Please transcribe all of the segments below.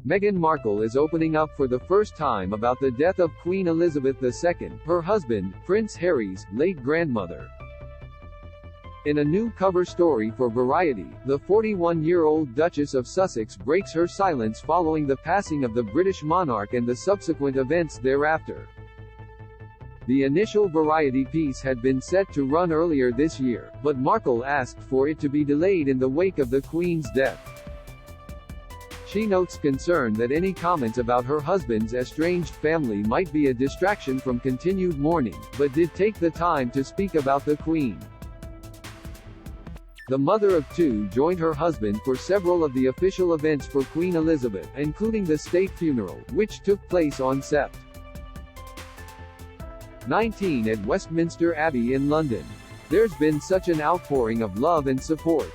Meghan Markle is opening up for the first time about the death of Queen Elizabeth II, her husband, Prince Harry's, late grandmother. In a new cover story for Variety, the 41-year-old Duchess of Sussex breaks her silence following the passing of the British monarch and the subsequent events thereafter. The initial Variety piece had been set to run earlier this year, but Markle asked for it to be delayed in the wake of the Queen's death. She notes concern that any comments about her husband's estranged family might be a distraction from continued mourning, but did take the time to speak about the Queen. The mother of two joined her husband for several of the official events for Queen Elizabeth, including the state funeral, which took place on Sept. 19 at Westminster Abbey in London. There's been such an outpouring of love and support.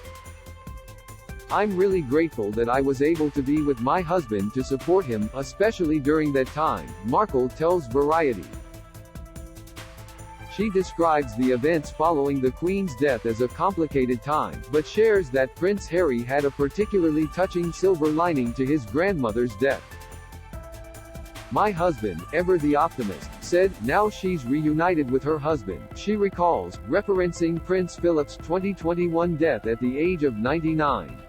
I'm really grateful that I was able to be with my husband to support him, especially during that time, Markle tells Variety. She describes the events following the Queen's death as a complicated time, but shares that Prince Harry had a particularly touching silver lining to his grandmother's death. My husband, ever the optimist, said, now she's reunited with her husband, she recalls, referencing Prince Philip's 2021 death at the age of 99.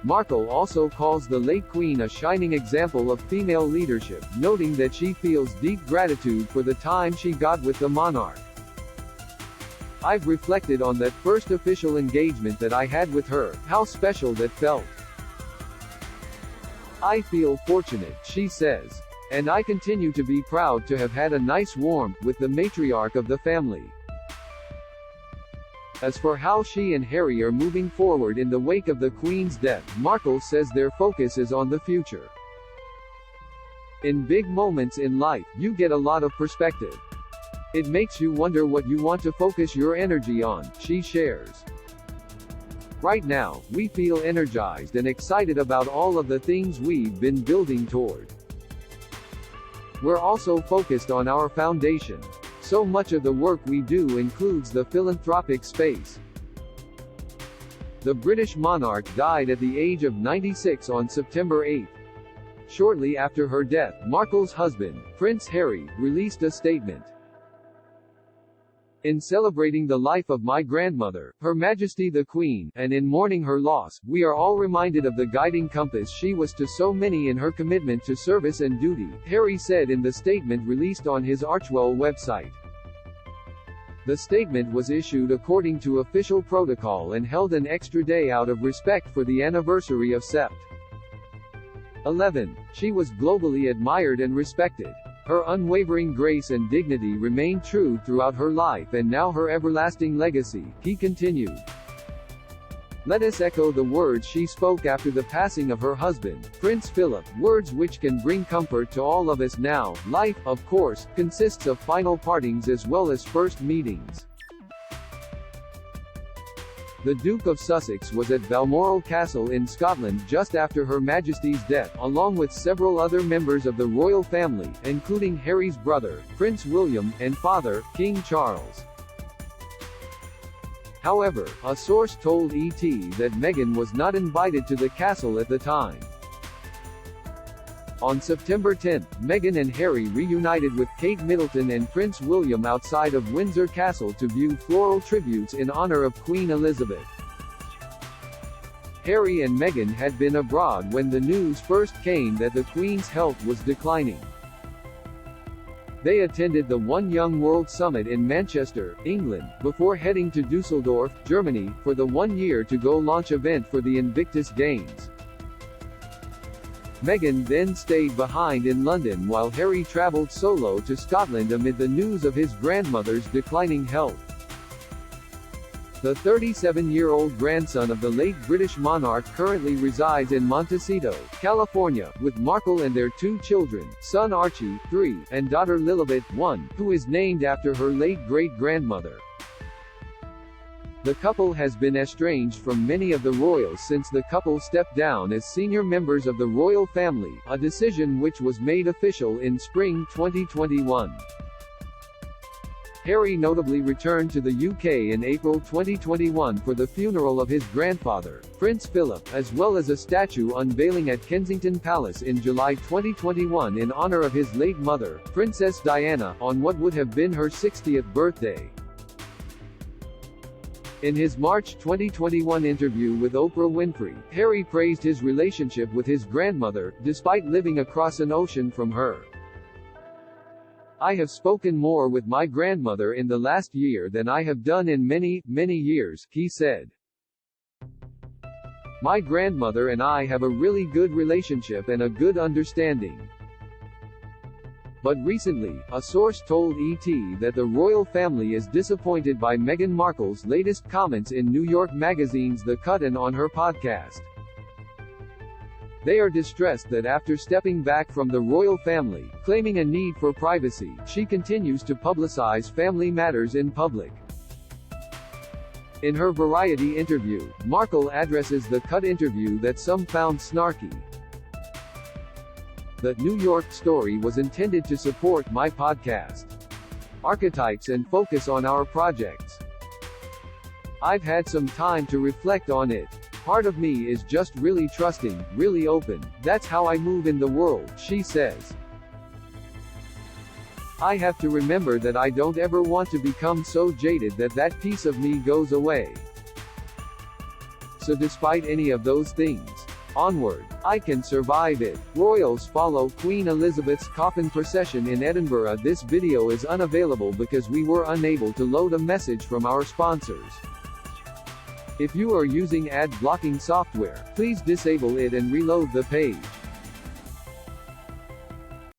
Markle also calls the late Queen a shining example of female leadership, noting that she feels deep gratitude for the time she got with the monarch. I've reflected on that first official engagement that I had with her, how special that felt. I feel fortunate, she says. And I continue to be proud to have had a nice warmth with the matriarch of the family. As for how she and Harry are moving forward in the wake of the Queen's death, Markle says their focus is on the future. In big moments in life, you get a lot of perspective. It makes you wonder what you want to focus your energy on, she shares. Right now, we feel energized and excited about all of the things we've been building toward. We're also focused on our foundation. So much of the work we do includes the philanthropic space. The British monarch died at the age of 96 on September 8. Shortly after her death, Markle's husband, Prince Harry, released a statement. In celebrating the life of my grandmother, Her Majesty the Queen, and in mourning her loss, we are all reminded of the guiding compass she was to so many in her commitment to service and duty, Harry said in the statement released on his Archewell website. The statement was issued according to official protocol and held an extra day out of respect for the anniversary of Sept. 11. She was globally admired and respected. Her unwavering grace and dignity remained true throughout her life and now her everlasting legacy, he continued. Let us echo the words she spoke after the passing of her husband, Prince Philip, words which can bring comfort to all of us now. Life, of course, consists of final partings as well as first meetings. The Duke of Sussex was at Balmoral Castle in Scotland just after Her Majesty's death, along with several other members of the royal family, including Harry's brother, Prince William, and father, King Charles. However, a source told ET that Meghan was not invited to the castle at the time. On September 10, Meghan and Harry reunited with Kate Middleton and Prince William outside of Windsor Castle to view floral tributes in honor of Queen Elizabeth. Harry and Meghan had been abroad when the news first came that the Queen's health was declining. They attended the One Young World Summit in Manchester, England, before heading to Düsseldorf, Germany, for the one-year-to-go launch event for the Invictus Games. Meghan then stayed behind in London while Harry travelled solo to Scotland amid the news of his grandmother's declining health. The 37-year-old grandson of the late British monarch currently resides in Montecito, California, with Markle and their two children, son Archie, 3, and daughter Lilibet, 1, who is named after her late great-grandmother. The couple has been estranged from many of the royals since the couple stepped down as senior members of the royal family, a decision which was made official in spring 2021. Harry notably returned to the UK in April 2021 for the funeral of his grandfather, Prince Philip, as well as a statue unveiling at Kensington Palace in July 2021 in honour of his late mother, Princess Diana, on what would have been her 60th birthday. In his March 2021 interview with Oprah Winfrey, Harry praised his relationship with his grandmother, despite living across an ocean from her. "I have spoken more with my grandmother in the last year than I have done in many, many years," he said. "My grandmother and I have a really good relationship and a good understanding." But recently, a source told ET that the royal family is disappointed by Meghan Markle's latest comments in New York Magazine's The Cut and on her podcast. They are distressed that after stepping back from the royal family, claiming a need for privacy, she continues to publicize family matters in public. In her Variety interview, Markle addresses the Cut interview that some found snarky. "The New York story was intended to support my podcast, archetypes, and focus on our projects. I've had some time to reflect on it. Part of me is just really trusting, really open. That's how I move in the world," she says. "I have to remember that I don't ever want to become so jaded that that piece of me goes away. So despite any of those things, onward, I can survive it." Royals follow Queen Elizabeth's coffin procession in Edinburgh. This video is unavailable because we were unable to load a message from our sponsors. If you are using ad blocking software, please disable it and reload the page.